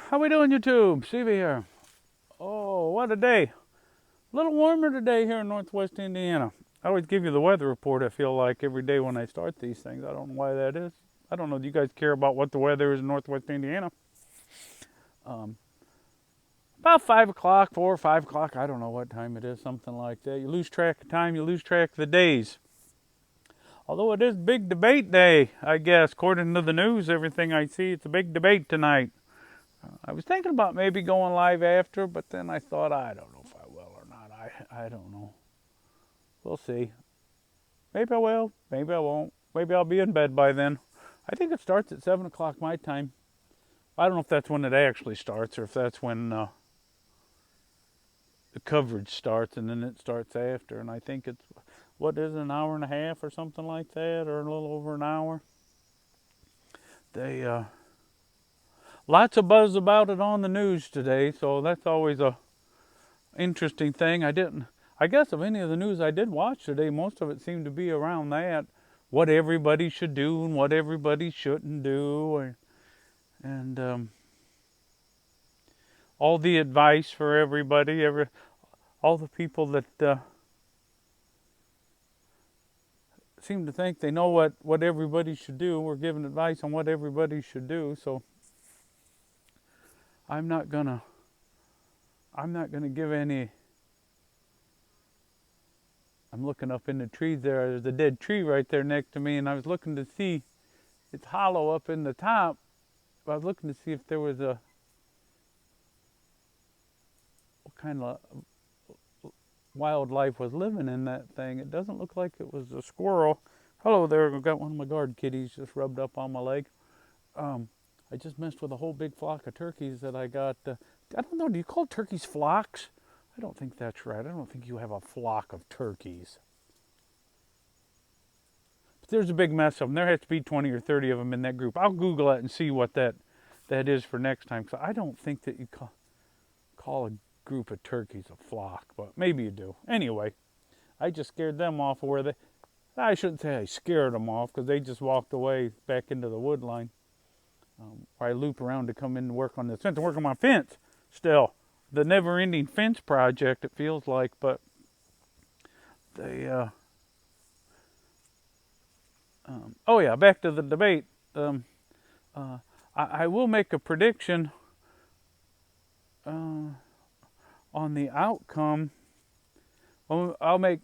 How we doing, YouTube? Stevie here. Oh, what a day. A little warmer today here in Northwest Indiana. I always give you the weather report, I feel like, every day when I start these things. I don't know why that is. I don't know. Do you guys care about what the weather is in Northwest Indiana? About 5 o'clock, 4 or 5 o'clock. I don't know what time it is, something like that. You lose track of time, you lose track of the days. Although it is big debate day, I guess. According to the news, everything I see, it's a big debate tonight. I was thinking about maybe going live after, but then I thought, I don't know if I will or not. I don't know. We'll see. Maybe I will. Maybe I won't. Maybe I'll be in bed by then. I think it starts at 7 o'clock my time. I don't know if that's when it actually starts or if that's when the coverage starts and then it starts after. And I think it's, what is it, an hour and a half or something like that, or a little over an hour. Lots of buzz about it on the news today, so that's always a interesting thing. I guess of any of the news I did watch today, most of it seemed to be around that, what everybody should do and what everybody shouldn't do, and all the advice for everybody, all the people that seem to think they know what everybody should do. We're giving advice on what everybody should do, so I'm not gonna give any. I'm looking up in the trees there. There's a dead tree right there next to me, and I was looking to see, it's hollow up in the top. I was looking to see if there was what kind of wildlife was living in that thing. It doesn't look like it was a squirrel. Hello there, I've got one of my guard kitties just rubbed up on my leg. I just messed with a whole big flock of turkeys that I got. I don't know, do you call turkeys flocks? I don't think that's right. I don't think you have a flock of turkeys. But there's a big mess of them. There has to be 20 or 30 of them in that group. I'll Google it and see what that is for next time. Because I don't think that you call a group of turkeys a flock. But maybe you do. Anyway, I just scared them off of where I shouldn't say I scared them off, because they just walked away back into the wood line. I loop around to come in and work on this fence. I'm working on my fence still. The never-ending fence project, it feels like, but oh yeah, back to the debate. I will make a prediction on the outcome. Well, I'll make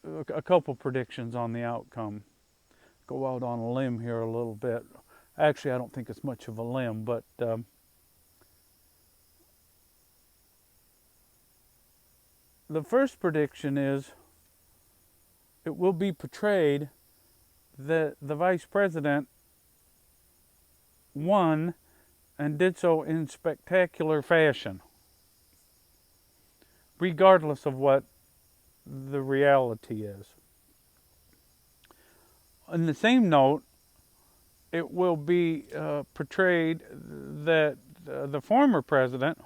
a couple predictions on the outcome. Go out on a limb here a little bit. Actually, I don't think it's much of a limb, but the first prediction is it will be portrayed that the vice president won and did so in spectacular fashion, regardless of what the reality is. On the same note, it will be portrayed that the former president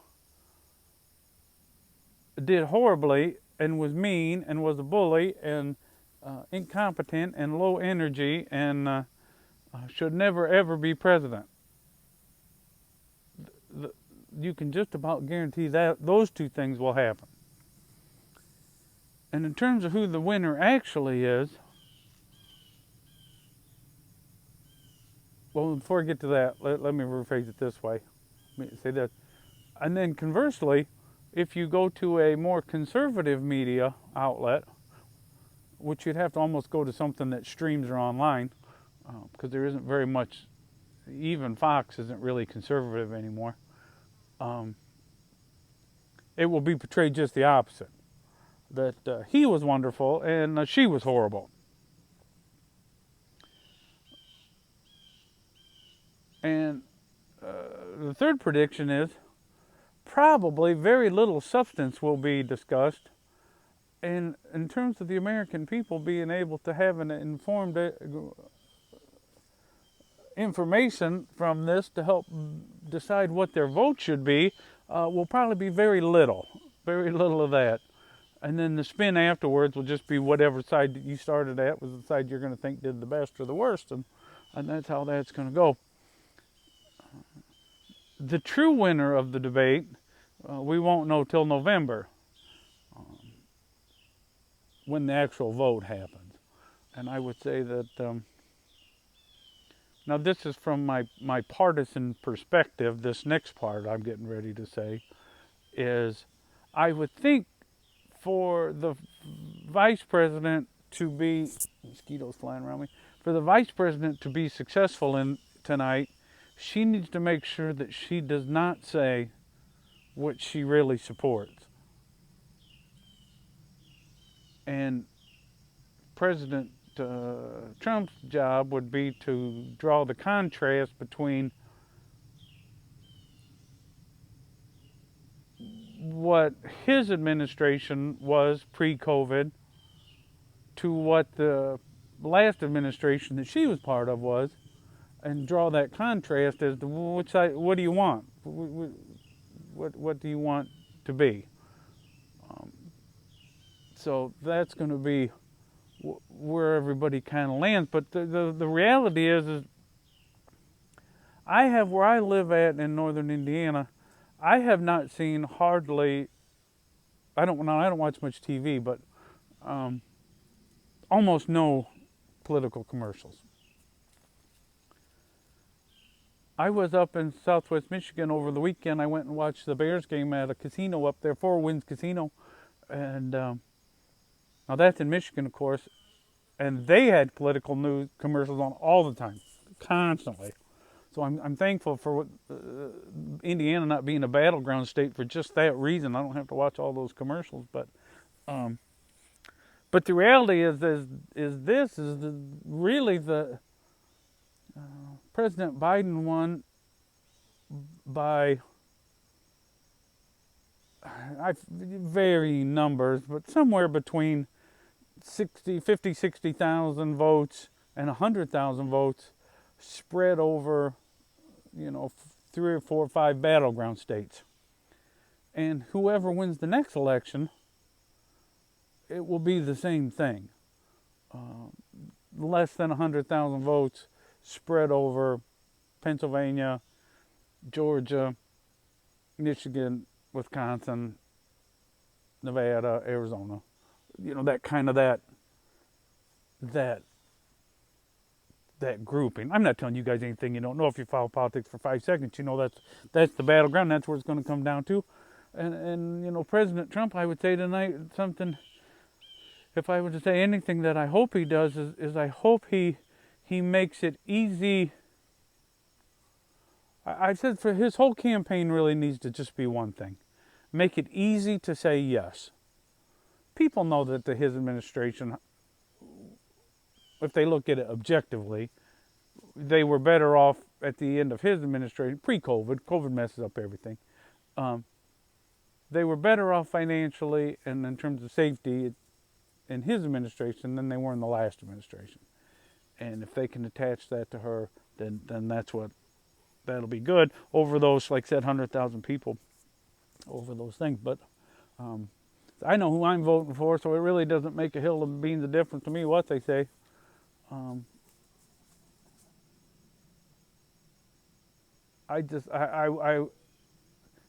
did horribly and was mean and was a bully and incompetent and low energy and should never ever be president. You can just about guarantee that those two things will happen. And in terms of who the winner actually is, well, before I get to that, let me rephrase it this way. Let me say this. And then conversely, if you go to a more conservative media outlet, which you'd have to almost go to something that streams or online, because there isn't very much, even Fox isn't really conservative anymore, it will be portrayed just the opposite. That he was wonderful and she was horrible. And the third prediction is probably very little substance will be discussed. And in terms of the American people being able to have an informed information from this to help decide what their vote should be, will probably be very little of that. And then the spin afterwards will just be whatever side that you started at was the side you're going to think did the best or the worst, and that's how that's going to go. the true winner of the debate, we won't know till November when the actual vote happens. And I would say that, now this is from my partisan perspective, this next part I'm getting ready to say, is I would think for the vice president to be, mosquitoes flying around me, for the vice president to be successful in tonight, she needs to make sure that she does not say what she really supports. And President Trump's job would be to draw the contrast between what his administration was pre-COVID to what the last administration that she was part of was, and draw that contrast as to which side, what do you want? What do you want to be? So that's going to be where everybody kind of lands. But the reality is I have, where I live at in northern Indiana, I have not seen hardly, I don't watch much TV, but almost no political commercials. I was up in southwest Michigan over the weekend. I went and watched the Bears game at a casino up there, Four Winds Casino. And now that's in Michigan, of course. And they had political news commercials on all the time, constantly. So I'm thankful for Indiana not being a battleground state for just that reason. I don't have to watch all those commercials. But the reality is really the President Biden won by varying numbers, but somewhere between 60,000 votes and 100,000 votes spread over, 3 or 4 or 5 battleground states. And whoever wins the next election, it will be the same thing. Less than 100,000 votes spread over Pennsylvania, Georgia, Michigan, Wisconsin, Nevada, Arizona. That grouping. I'm not telling you guys anything you don't know. If you follow politics for 5 seconds, that's the battleground. That's where it's going to come down to. And President Trump, I would say tonight something. If I were to say anything that I hope he does is I hope he makes it easy. I said for his whole campaign really needs to just be one thing: make it easy to say yes. People know that his administration, if they look at it objectively, they were better off at the end of his administration, pre-COVID. COVID messes up everything. They were better off financially and in terms of safety in his administration than they were in the last administration. And if they can attach that to her, then that'll be good over those, like I said, 100,000 people over those things. But I know who I'm voting for, so it really doesn't make a hill of beans of difference to me what they say.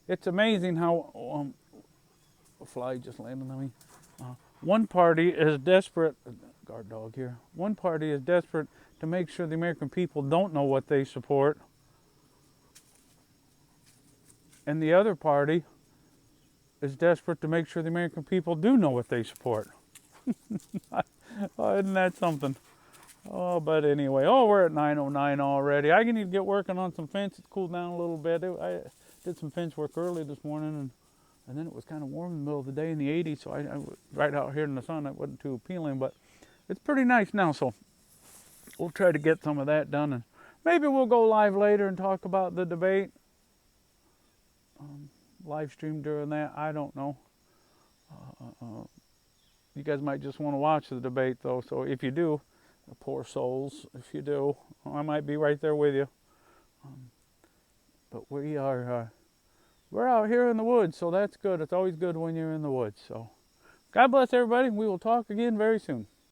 It's amazing how a fly just landed on me. One party is desperate, guard dog here. One party is desperate to make sure the American people don't know what they support, and the other party is desperate to make sure the American people do know what they support. Oh, isn't that something? Oh, but anyway, we're at 9:09 already. I need to get working on some fence. It's cooled down a little bit. I did some fence work early this morning, and then it was kind of warm in the middle of the day in the 80s, so I right out here in the sun, that wasn't too appealing, but it's pretty nice now, so we'll try to get some of that done, and maybe we'll go live later and talk about the debate. Live stream during that, I don't know. You guys might just want to watch the debate, though, so if you do, poor souls, if you do, I might be right there with you. But we're out here in the woods, so that's good. It's always good when you're in the woods. So God bless everybody. We will talk again very soon.